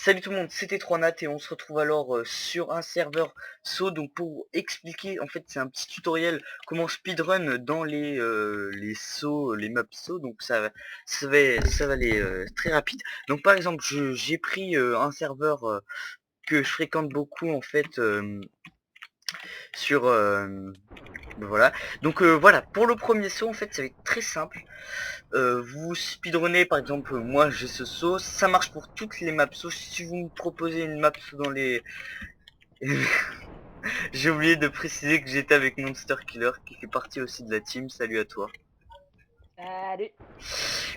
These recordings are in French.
Salut tout le monde, c'était 3nat et on se retrouve alors sur un serveur SO. Donc pour expliquer, en fait c'est un petit tutoriel comment speedrun dans les SO, les maps SO. Donc ça va aller très rapide. Donc par exemple j'ai pris un serveur que je fréquente beaucoup en fait sur voilà. Donc voilà, pour le premier saut en fait ça va être très simple. Vous speedrunnez par exemple, moi j'ai ce saut, ça marche pour toutes les maps saut. Si vous me proposez une map saut dans les j'ai oublié de préciser que j'étais avec Monster Killer qui fait partie aussi de la team. Salut à toi. Salut.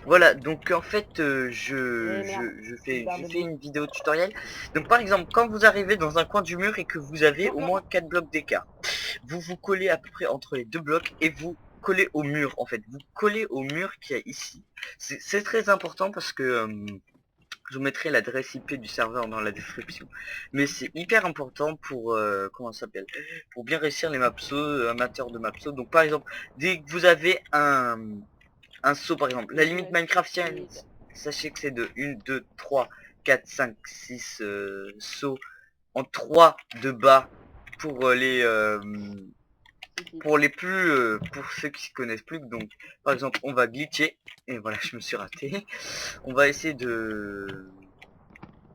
Voilà, donc en fait Eh merde, une barre je de fais boost. une vidéo tutoriel. Donc par exemple, quand vous arrivez dans un coin du mur et que vous avez Non, au non, moins non. 4 blocs d'écart, vous vous collez à peu près entre les deux blocs et vous collez au mur. En fait, vous collez au mur qu'il y a ici. C'est très important parce que je vous mettrai l'adresse IP du serveur dans la description. Mais c'est hyper important pour comment ça s'appelle, pour bien réussir les mapsos, amateurs de mapsos. Donc par exemple, dès que vous avez un saut, par exemple, la limite Je suis Minecraftienne, speed. sachez que c'est de 1, 2, 3, 4, 5, 6 sauts en 3 de bas pour Ici. pour ceux qui se connaissent plus. Donc par exemple, on va glitcher et voilà, je me suis raté. On va essayer de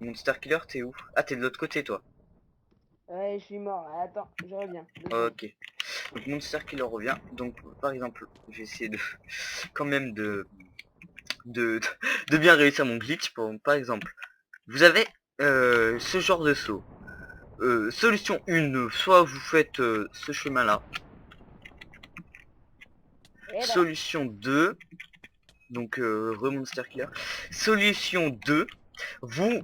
Monster Killer, t'es où? Ah, t'es de l'autre côté, toi. Ouais, je suis mort. Attends, je reviens. 2 secondes. Ok. Donc Monster Killer revient. Donc, par exemple, je vais essayer de quand même de, de bien réussir mon glitch. Par exemple, vous avez ce genre de saut. Solution 1, soit vous faites ce chemin-là. Et voilà. Solution 2, donc Monster Killer. Solution 2, vous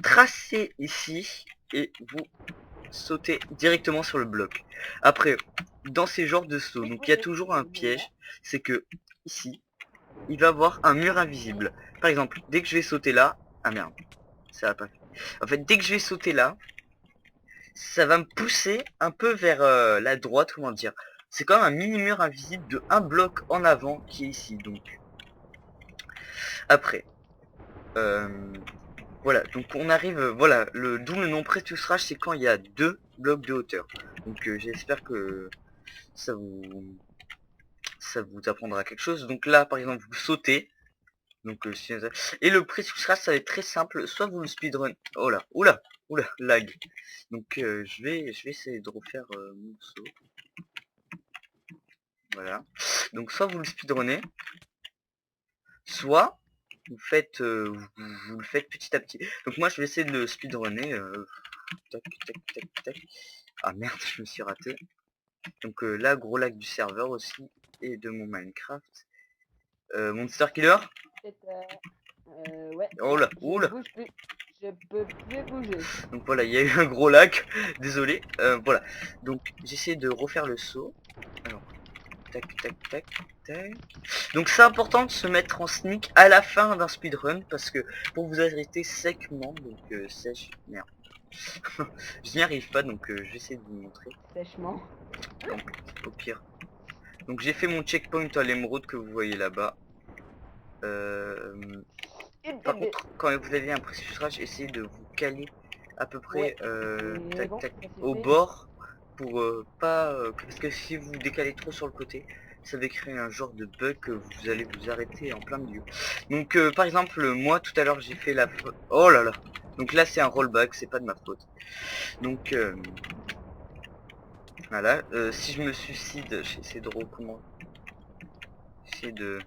tracez ici et vous sauter directement sur le bloc. Après, dans ces genres de sauts, Oui, donc il oui, y a oui. toujours un Je vois. piège, c'est que ici, il va avoir un mur invisible. Par exemple, dès que je vais sauter là, ah merde, ça va pas fait. En fait, dès que je vais sauter là, ça va me pousser un peu vers la droite, comment dire. C'est quand même un mini mur invisible de un bloc en avant qui est ici. Donc après, euh, voilà, donc on arrive, voilà, d'où le nom Precious Rush, c'est quand il y a deux blocs de hauteur. Donc j'espère que ça vous ça vous apprendra quelque chose. Donc là par exemple vous sautez, donc et le Precious Rush ça va être très simple, soit vous le speedrun, oh là, oula, oula, lag. Donc je vais essayer de refaire mon saut, voilà. Donc soit vous le speedrunnez, soit vous faites vous le faites petit à petit. Donc moi je vais essayer de le speedrunner, tac tac tac tac. Ah merde, je me suis raté. Donc là gros lag du serveur aussi et de mon Minecraft. Monster Killer. Peut-être, ouais, Oh non, là, je oula. bouge plus. Je peux plus bouger. Donc voilà, il y a eu un gros lac. Désolé. Voilà. Donc j'essaie de refaire le saut. Alors, tac, tac, tac, tac. Donc c'est important de se mettre en sneak à la fin d'un speedrun parce que pour vous arrêter sèchement, donc sèche, merde. Je n'y arrive pas, donc j'essaie de vous montrer. Sèchement. Donc au pire. Donc j'ai fait mon checkpoint à l'émeraude que vous voyez là-bas. Et Par bébé. contre, quand vous avez un précipitage, essayez de vous caler à peu Ouais. près C'est tac bon, tac ça c'est au fait. bord pour pas parce que si vous décalez trop sur le côté, ça va créer un genre de bug que vous allez vous arrêter en plein milieu. Donc par exemple, moi tout à l'heure j'ai fait la faute. Oh là là. Donc là c'est un rollback, c'est pas de ma faute. Donc voilà, si je me suicide, j'essaie de recommencer. J'essaie de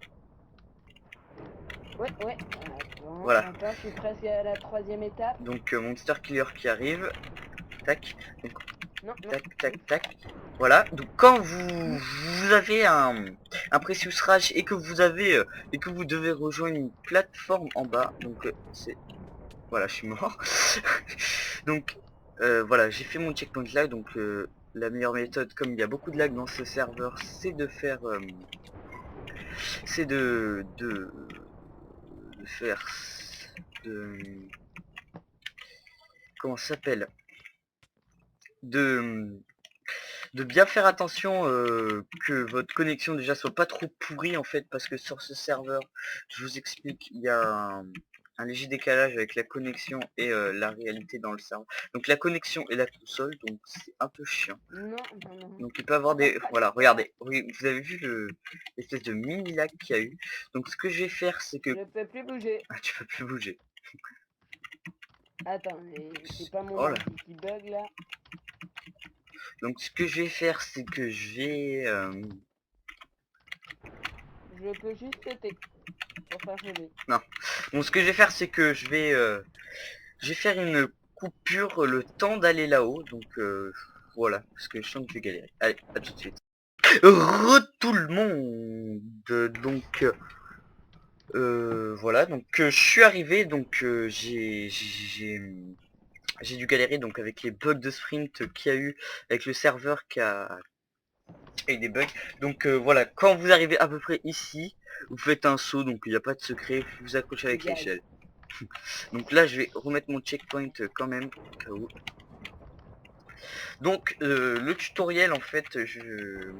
Ouais, ouais. Attends, voilà. attends, je suis presque à la 3e étape. Donc Monster Killer qui arrive. Tac. Donc Non, non. tac tac tac, voilà. Donc quand vous avez un Precious Rage et que vous avez et que vous devez rejoindre une plateforme en bas, donc c'est voilà, je suis mort. Donc voilà, j'ai fait mon checkpoint là. Donc la meilleure méthode, comme il y a beaucoup de lag dans ce serveur, c'est de faire c'est de faire de comment ça s'appelle, de de bien faire attention que votre connexion déjà soit pas trop pourrie en fait, parce que sur ce serveur, je vous explique, il y a un léger décalage avec la connexion et la réalité dans le serveur. Donc la connexion et la console, donc c'est un peu chiant. Non, non, non. Donc il peut avoir des... Voilà, regardez. Oui, vous avez vu l'espèce de mini lag qu'il y a eu. Donc ce que je vais faire, c'est que... Je peux plus bouger. Ah, tu peux plus bouger. Attends, mais c'est pas mon Oh là. ordi qui bug là. Donc ce que je vais faire, c'est que je vais... Je peux juste sauter pour faire sauter. Bon, ce que je vais faire, c'est que je vais faire une coupure le temps d'aller là-haut. Donc voilà, parce que je sens que je vais galérer. Allez, à tout de suite. Tout le monde. Donc voilà, donc je suis arrivé, donc j'ai dû galérer donc avec les bugs de sprint qu'il y a eu, avec le serveur qui a eu des bugs. Donc voilà, quand vous arrivez à peu près ici, vous faites un saut, donc il n'y a pas de secret, vous vous accrochez avec Gaz. l'échelle. Donc là je vais remettre mon checkpoint quand même, au cas où. Donc le tutoriel en fait, je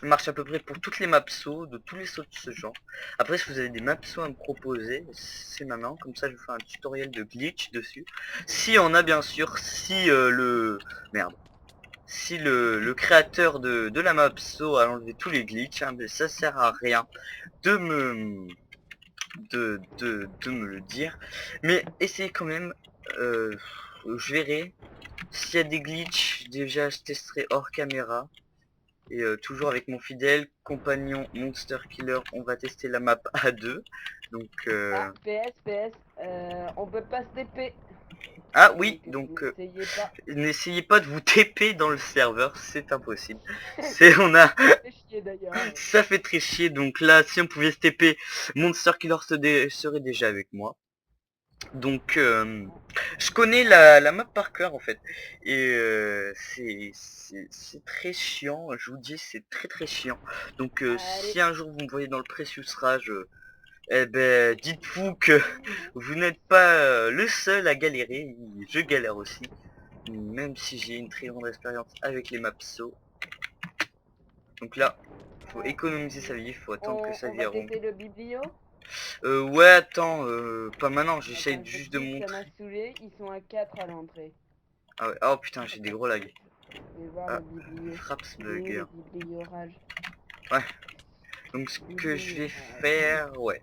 marche à peu près pour toutes les maps sauts, de tous les sauts de ce genre. Après si vous avez des maps sauts à me proposer, c'est maintenant, comme ça je vous fais un tutoriel de glitch dessus. Si on a bien sûr, si si le créateur de la map saut a enlevé tous les glitches, hein, mais ça sert à rien de me de me le dire. Mais essayez quand même, je verrai. S'il y a des glitches, déjà je testerai hors caméra. Et toujours avec mon fidèle compagnon Monster Killer, on va tester la map à 2. Donc Ah, PS, on peut pas se TP. ah oui, donc N'essayez pas. n'essayez pas de vous TP dans le serveur, c'est impossible. C'est on a Ça fait chier d'ailleurs. ça fait très chier. Donc là, si on pouvait se TP, Monster Killer serait déjà avec moi. Donc je connais la map par cœur en fait. Et c'est très chiant, je vous dis, c'est très chiant. Donc Allez. si un jour vous me voyez dans le Precious Rage, eh ben dites-vous que vous n'êtes pas le seul à galérer, je galère aussi. Même si j'ai une très grande expérience avec les maps so. Donc là, faut économiser sa vie, faut attendre que sa On vie va rompe. tester le biblio. Ouais, attends, pas maintenant, j'essaye Attends, je juste de clique, ça montrer. m'a saoulé. Ils sont à 4 à l'entrée. Ah ouais, oh putain, j'ai des gros lags. Je vais voir Ah, le biblio. Fraps Il est où Bugger. le biblio rage? Ouais. Donc ce que je vais faire, ouais.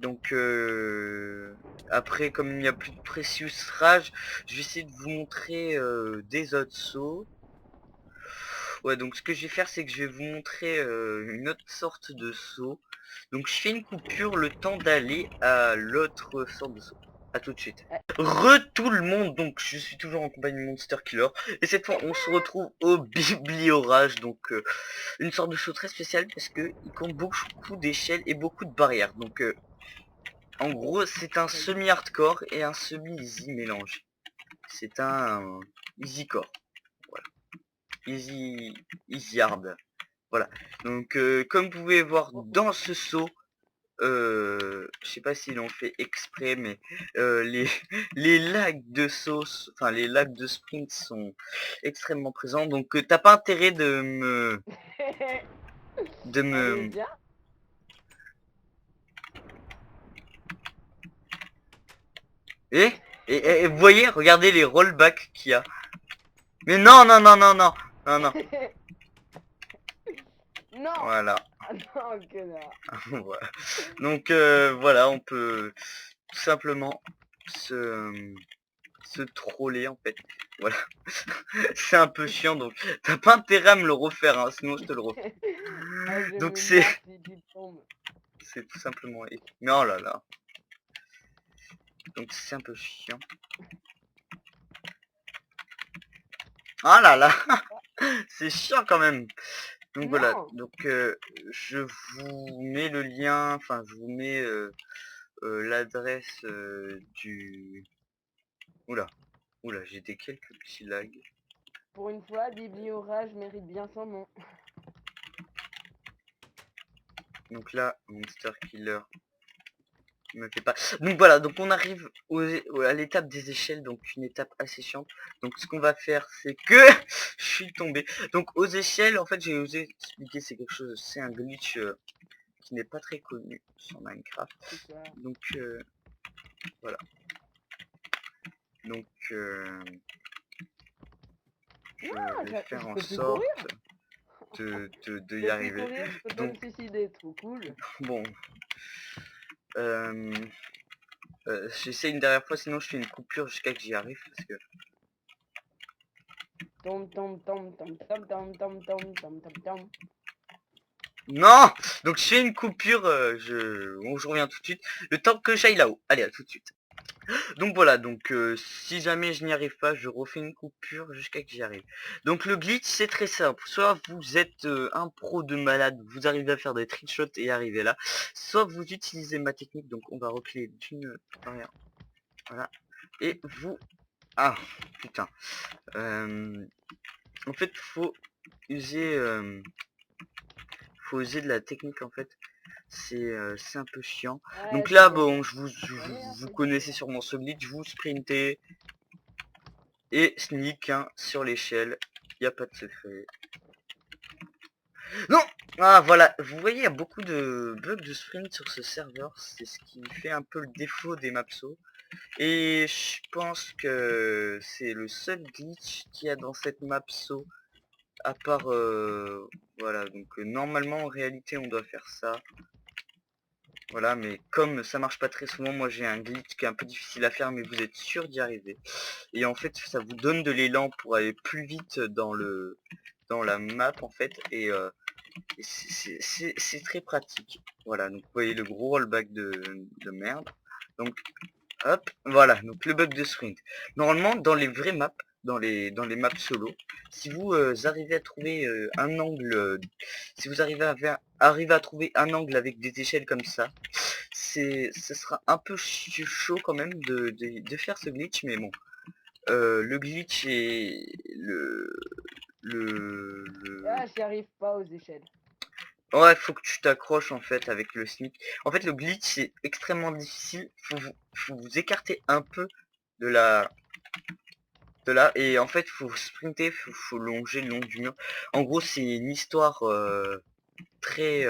Donc après, comme il n'y a plus de Precious Rage, je vais essayer de vous montrer des autres sauts. Ouais, donc ce que je vais faire, c'est que je vais vous montrer une autre sorte de saut. Donc je fais une coupure le temps d'aller à l'autre sorte de saut. A tout de suite. Tout le monde, donc je suis toujours en compagnie de Monster Killer. Et cette fois, on se retrouve au Bibliorage. Donc une sorte de saut très spécial parce que il compte beaucoup d'échelles et beaucoup de barrières. Donc en gros, c'est un semi-hardcore et un semi-easy mélange. C'est un easy-core. Voilà. Easy hard. Voilà. Donc comme vous pouvez voir dans ce saut, je sais pas s'ils l'ont fait exprès, mais les lags de sauce, enfin les lags de sprint sont extrêmement présents. Donc t'as pas intérêt de me Allez, viens. et, et vous voyez, regardez les rollbacks qu'il y a. Mais non non non non non non non. Non. Voilà. Ah non, connard. Voilà. Donc voilà, on peut tout simplement se troller en fait. Voilà. C'est un peu chiant, donc t'as pas intérêt à me le refaire, hein, sinon je te le refais. Ah, je Donc me c'est marre si tu tombes. c'est tout simplement... Mais oh là là. Donc c'est un peu chiant. Oh là là. C'est chiant quand même. Donc voilà, Non. donc je vous mets le lien, enfin je vous mets l'adresse du... Oula, oula, j'ai des quelques petits lags. Pour une fois, Bibliorage mérite bien son nom. Donc là, Monster Killer me fait pas. Donc voilà, donc on arrive à l'étape des échelles, donc une étape assez chiante. Donc ce qu'on va faire, c'est que je suis tombé. Donc aux échelles, en fait, j'ai osé expliquer, c'est quelque chose, c'est un glitch qui n'est pas très connu sur Minecraft. C'est ça. Donc voilà. Donc je vais faire Je en peux plus sorte courir. de Je y peux plus arriver. courir, je peux pas Donc me suicider, trop cool. bon, j'essaie une dernière fois, sinon je fais une coupure jusqu'à que j'y arrive parce que Tom tom tom tom tom tom tom tom tom tom tom. non. Donc je fais une coupure, bon, je reviens tout de suite. Le temps que j'aille là-haut. Allez, à tout de suite. Donc voilà, donc si jamais je n'y arrive pas, je refais une coupure jusqu'à que j'y arrive. Donc le glitch c'est très simple, soit vous êtes un pro de malade, vous arrivez à faire des trickshots et arriver là, soit vous utilisez ma technique, donc on va reculer d'une barrière, voilà, et vous... Ah, putain. En fait, user, faut user de la technique en fait. C'est un peu chiant. Ouais, Donc c'est là, galère. bon, Galère, vous c'est connaissez galère. sûrement ce glitch, vous sprintez et sneak hein, sur l'échelle. Il n'y a pas de secret. Non. Ah voilà, vous voyez, il y a beaucoup de bugs de sprint sur ce serveur. C'est ce qui fait un peu le défaut des mapsos. Et je pense que c'est le seul glitch qu'il y a dans cette mapso. À part, voilà, donc normalement en réalité on doit faire ça. Voilà, mais comme ça marche pas très souvent, moi j'ai un glitch qui est un peu difficile à faire, mais vous êtes sûr d'y arriver. Et en fait, ça vous donne de l'élan pour aller plus vite dans la map en fait, et c'est très pratique. Voilà, donc vous voyez le gros rollback de merde. Donc hop, voilà, donc le bug de sprint. Normalement, dans les vraies maps, dans les maps solo, si vous arrivez à trouver un angle, si vous arrivez à trouver un angle avec des échelles comme ça, ce sera un peu chaud quand même de faire ce glitch, mais bon. Le glitch et le... Ah, j'y arrive pas aux échelles. Ouais, faut que tu t'accroches en fait avec le sneak. En fait, le glitch c'est extrêmement difficile. Faut vous écarter un peu de la de là et en fait faut sprinter, faut longer le long du mur. En gros, c'est une histoire très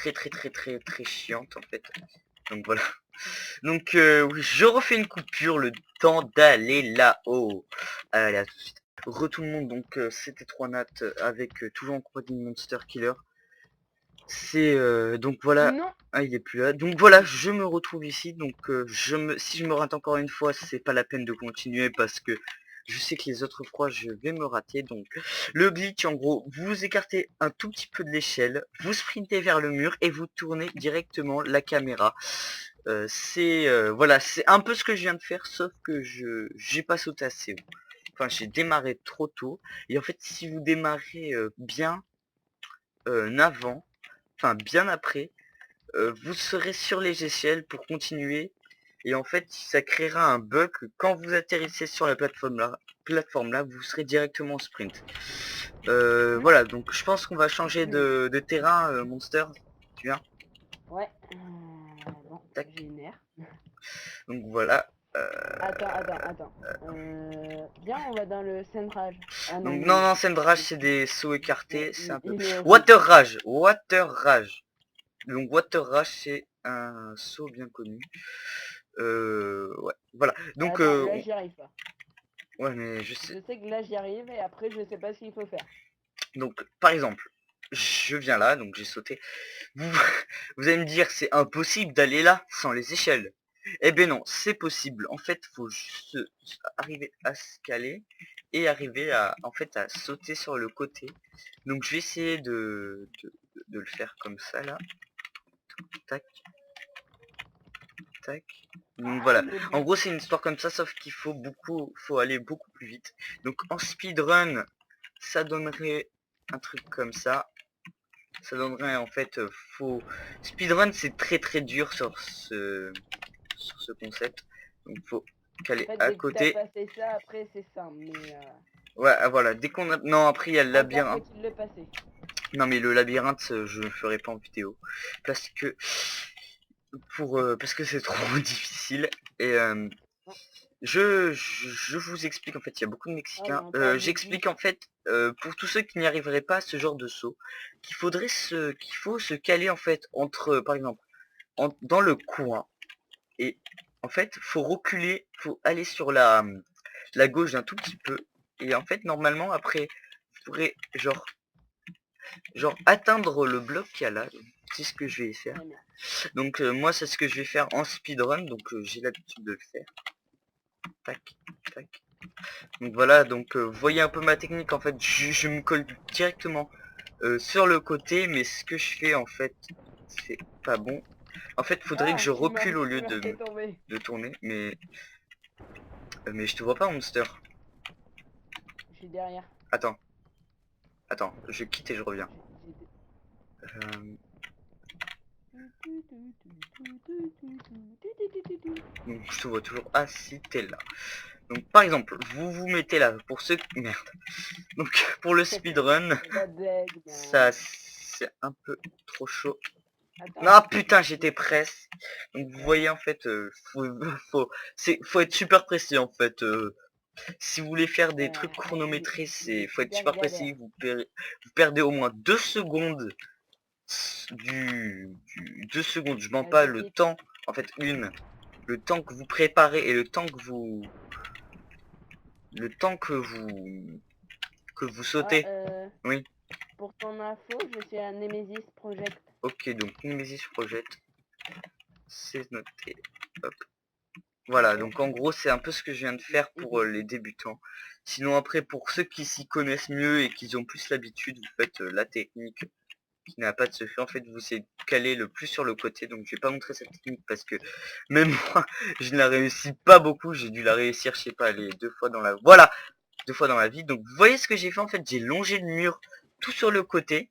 très chiante en fait. Donc voilà. Donc oui, je refais une coupure, le temps d'aller là-haut. Allez, à tout de suite. Tout le monde, donc c'était 3 nat avec toujours en compagnie de Monster Killer. C'est donc voilà. Non. Ah, il est plus là. Donc voilà, je me retrouve ici. Donc si je me rate encore une fois, c'est pas la peine de continuer parce que je sais que les autres fois je vais me rater. Donc le glitch en gros, vous vous écartez un tout petit peu de l'échelle, vous sprintez vers le mur et vous tournez directement la caméra. Voilà, c'est un peu ce que je viens de faire, sauf que j'ai pas sauté assez haut. Enfin, j'ai démarré trop tôt. Et en fait, si vous démarrez bien avant, enfin bien après, vous serez sur les échelles pour continuer. Et en fait, ça créera un bug que quand vous atterrissez sur la plateforme là, vous serez directement en sprint. Voilà, donc je pense qu'on va changer de terrain, Monster. Tu viens? Ouais. Bon, Tac. j'ai une air. Donc voilà. Attends. Viens, on va dans le Sendrage. Ah non, Donc non, non. non, Sendrage, c'est des sauts écartés, c'est un peu... Il est horrible. Water Rage. Water Rage. Donc Water Rage, c'est un saut bien connu. Ouais, voilà. Donc, Attends, là j'y arrive pas. ouais, mais je sais. Je sais que là j'y arrive et après je sais pas ce qu'il faut faire. Donc, par exemple, je viens là, donc j'ai sauté. Vous, vous allez me dire, c'est impossible d'aller là sans les échelles. Eh ben non, c'est possible. En fait, faut juste arriver à se caler et arriver en fait, à sauter sur le côté. Donc, je vais essayer de le faire comme ça, là. Tac, tac. Donc Ah, voilà. le En but. gros, c'est une histoire comme ça, sauf qu'il faut aller beaucoup plus vite. Donc en speedrun, ça donnerait un truc comme ça. Ça donnerait en fait, speedrun, c'est très dur sur ce concept. Donc faut En caler fait, à dès que t'as côté. passé ça, après c'est simple. Mais Ouais, ah, voilà. Dès qu'on a, non, après il y a le encore labyrinthe. faut-il le passer. Non mais le labyrinthe, je ne le ferai pas en vidéo parce que parce que c'est trop difficile et Non. je vous explique en fait, il y a beaucoup de Mexicains. J'explique en fait, pour tous ceux qui n'y arriveraient pas à ce genre de saut, qu'il faut se caler en fait entre, par exemple, dans le coin. Et en fait, faut reculer, faut aller sur la gauche d'un tout petit peu. Et en fait, normalement, après, vous pourrez genre atteindre le bloc qu'il y a là. C'est ce que je vais faire. Ouais, mais- Donc moi, c'est ce que je vais faire en speedrun. Donc j'ai l'habitude de le faire. Tac, tac. Donc voilà, donc vous voyez un peu ma technique. En fait, je me colle directement sur le côté. Mais ce que je fais, en fait, c'est pas bon. En fait, faudrait que je recule au lieu tu m'as fait tomber. de tourner. Mais je te vois pas, Monster. Je suis derrière. Attends, attends, je quitte et je reviens. Euh, donc je te vois toujours. Ah si, t'es là. Donc par exemple, vous vous mettez là pour ceux... Merde. Donc pour le speedrun, ça c'est un peu trop chaud. Attends, Ah putain, j'étais presque. Donc vous voyez en fait, faut être super précis en fait. Si vous voulez faire des trucs chronométrés, faut être super précis. Vous perdez au moins 2 secondes 2 secondes, je mens pas, le temps, en fait le temps que vous préparez et le temps que vous sautez. Oui. Pour ton info, je suis à Nemesis Project. Ok, donc Nemesis Project, c'est noté. Hop. Voilà, donc en gros c'est un peu ce que je viens de faire pour les débutants. Sinon après pour ceux qui s'y connaissent mieux et qui ont plus l'habitude, vous faites la technique qui n'a pas de secret. En fait, vous c'est caler le plus sur le côté. Donc je vais pas montrer cette technique parce que même moi je ne la réussis pas beaucoup. J'ai dû la réussir, je sais pas, les 2 fois dans la... Voilà, 2 fois dans la vie. Donc vous voyez ce que j'ai fait en fait, j'ai longé le mur tout sur le côté.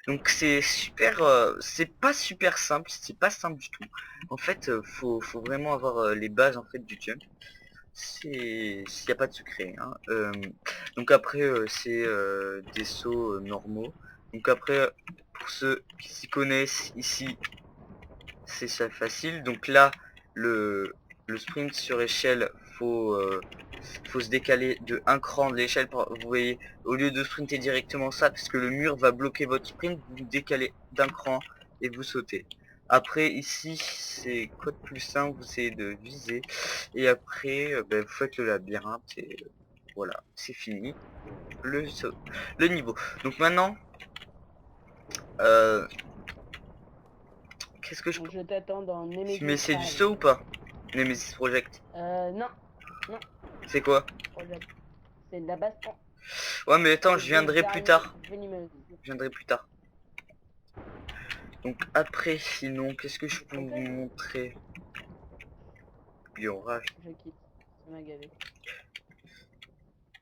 Donc c'est super, c'est pas super simple, c'est pas simple du tout. En fait, faut vraiment avoir les bases en fait du jump. C'est s'il n'y a pas de secret. Hein. Donc après c'est des sauts normaux. Donc après pour ceux qui s'y connaissent ici, c'est ça facile. Donc là le sprint sur échelle, faut se décaler de un cran de l'échelle. Vous voyez, au lieu de sprinter directement ça, parce que le mur va bloquer votre sprint, vous décalez d'un cran et vous sautez. Après ici c'est quoi de plus simple, vous essayez de viser et après ben, vous faites le labyrinthe et voilà, c'est fini le niveau. Donc maintenant qu'est-ce que je peux... Je t'attends dans Nemesis. Mais c'est du saut ou pas? Nemesis Project. Non. Non. C'est quoi? Project. C'est de la baston. Ouais mais attends, je viendrai plus tard. Venimeuse. Je viendrai plus tard. Donc après, sinon, qu'est-ce que je peux vous montrer? Biorage. Je quitte. Ça m'a gavé.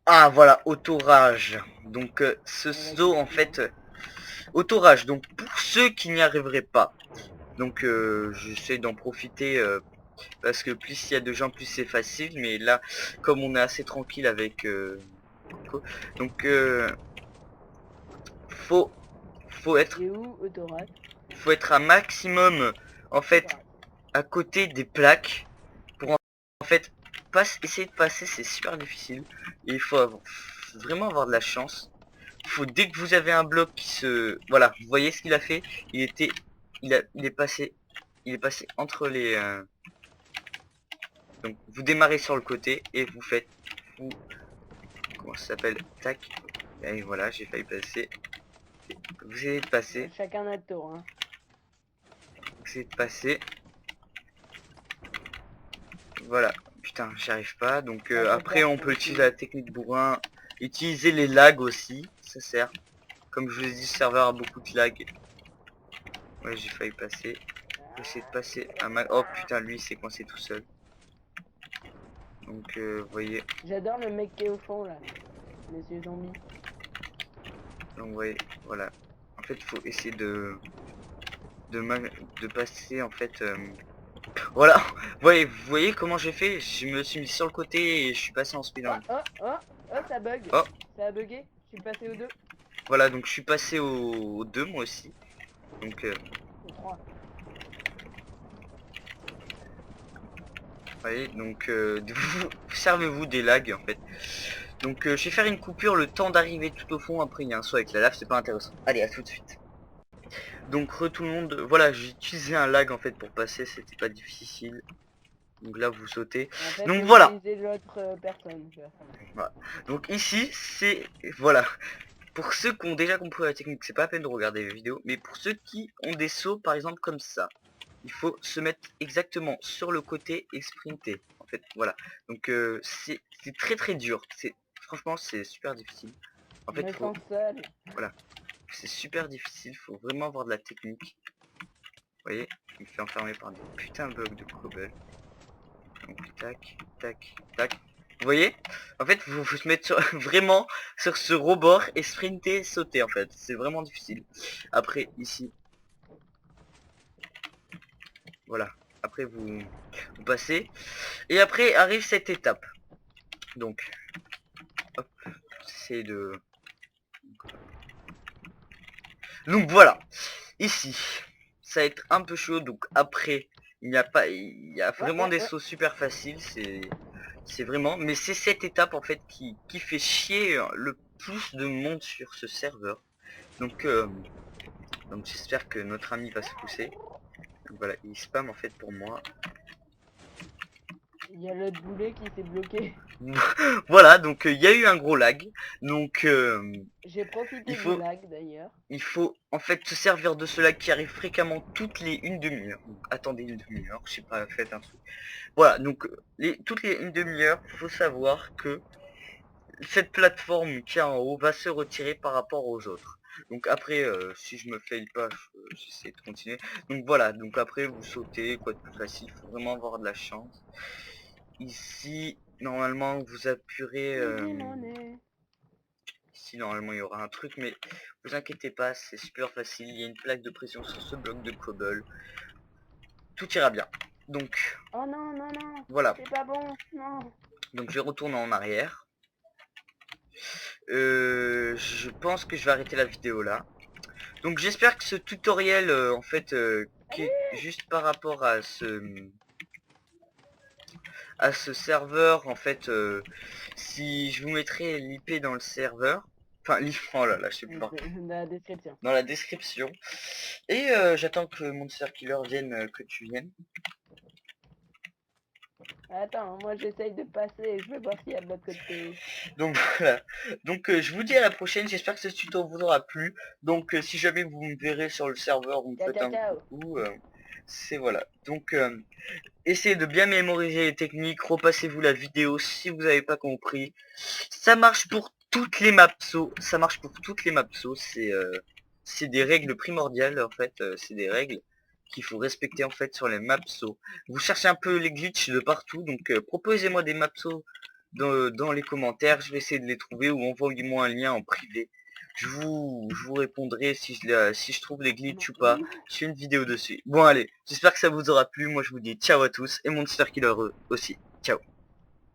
Ah voilà, autorage. Donc ce saut en fait, autorage. Donc pour ceux qui n'y arriveraient pas. Donc j'essaie d'en profiter parce que plus il y a de gens, plus c'est facile. Mais là, comme on est assez tranquille avec Coco, donc faut être Et où autorage? faut être un maximum en fait à côté des plaques pour en fait essayer de passer, c'est super difficile et il faut vraiment avoir de la chance. Dès que vous avez un bloc qui se... Voilà, vous voyez ce qu'il a fait, il est passé entre les donc vous démarrez sur le côté et vous faites comment ça s'appelle, tac, et voilà, j'ai failli passer. Vous essayez de passer, chacun notre tour, hein. vous essayez de passer. Voilà, putain, j'y arrive pas. Donc après, on peut utiliser la technique bourrin. Utiliser les lags aussi, ça sert. Comme je vous ai dit, le serveur a beaucoup de lag. Ouais, j'ai failli passer. Essayer de passer un mal. Oh putain, lui, il s'est coincé tout seul. Donc, vous voyez. J'adore le mec qui est au fond là, monsieur zombie. Donc, vous voyez, voilà. En fait, il faut essayer de passer en fait. Voilà, vous voyez comment j'ai fait? Je me suis mis sur le côté et je suis passé en speedrun. Oh, ça bug. Oh. Ça a bugué. Je suis passé au 2. Voilà, donc je suis passé au 2 moi aussi. Donc Au 3. voyez, donc servez-vous des lags en fait. Donc je vais faire une coupure le temps d'arriver tout au fond, après il y a un saut avec la lave, c'est pas intéressant. Allez, à tout de suite. Donc tout le monde, voilà, j'ai utilisé un lag en fait pour passer, c'était pas difficile. Donc là vous sautez. En fait, Donc j'ai voilà. utilisé l'autre personne. Voilà. Donc ici c'est, voilà, pour ceux qui ont déjà compris la technique, c'est pas la peine de regarder les vidéos, mais pour ceux qui ont des sauts par exemple comme ça, il faut se mettre exactement sur le côté et sprinter. En fait, voilà. Donc c'est très dur. Franchement c'est super difficile. En Je fait, me sens seul. voilà, c'est super difficile. Faut vraiment avoir de la technique. Vous voyez, il me fait enfermer par des putains de blocs de cobble. Donc tac, tac, tac. Vous voyez, en fait, vous vous mettre vraiment sur ce rebord et sprinter, sauter en fait. C'est vraiment difficile. Après ici, voilà. Après vous passez. Et après arrive cette étape. Donc, hop, c'est de... Donc voilà. Ici, ça va être un peu chaud. Donc après, il n'y a pas... Il y a vraiment des sauts super faciles. C'est vraiment... Mais c'est cette étape en fait qui fait chier le plus de monde sur ce serveur. Donc j'espère que notre ami va se pousser. Donc voilà, il spam en fait pour moi. Il y a l'autre boulet qui s'est bloqué. Voilà, donc il y a eu un gros lag. Donc J'ai profité il du faut lag d'ailleurs. il faut en fait se servir de ce lag qui arrive fréquemment toutes les une demi-heure. Donc, attendez une demi-heure, je sais pas, faites un truc. Voilà, donc toutes les une demi-heure, faut savoir que cette plateforme qui est en haut va se retirer par rapport aux autres. Donc après, si je me fail pas, j'essaie de continuer. Donc voilà, donc après vous sautez, quoi de plus facile, faut vraiment avoir de la chance. Ici, normalement vous appuierez... ici normalement il y aura un truc, mais vous inquiétez pas, c'est super facile. Il y a une plaque de pression sur ce bloc de cobble. Tout ira bien. Donc Oh non, non, non. voilà. C'est pas bon, non. Donc je retourne en arrière. Je pense que je vais arrêter la vidéo là. Donc j'espère que ce tutoriel en fait qui est juste par rapport à ce serveur en fait si je vous mettrai l'IP dans le serveur, enfin oh là là, je sais plus Dans la description. dans la description. Et j'attends que Monster Killer vienne, que tu viennes. Attends, moi j'essaye de passer, je vais voir s'il y a de l'autre côté. Donc voilà. Donc je vous dis à la prochaine, j'espère que ce tuto vous aura plu. Donc si jamais vous me verrez sur le serveur, vous me Ciao, faites ciao, un ciao. coucou. C'est voilà. Donc essayez de bien mémoriser les techniques, repassez-vous la vidéo si vous n'avez pas compris. Ça marche pour toutes les mapsos, ça marche pour toutes les mapsos, c'est des règles primordiales en fait, c'est des règles qu'il faut respecter en fait sur les mapsos. Vous cherchez un peu les glitches de partout, donc proposez-moi des mapsos dans les commentaires, je vais essayer de les trouver ou envoyez-moi un lien en privé. Je vous répondrai si je trouve les glitches ou pas. Je fais une vidéo dessus. Bon allez, j'espère que ça vous aura plu. Moi je vous dis ciao à tous et Monster Killer aussi. Ciao.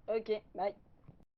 Ok, bye.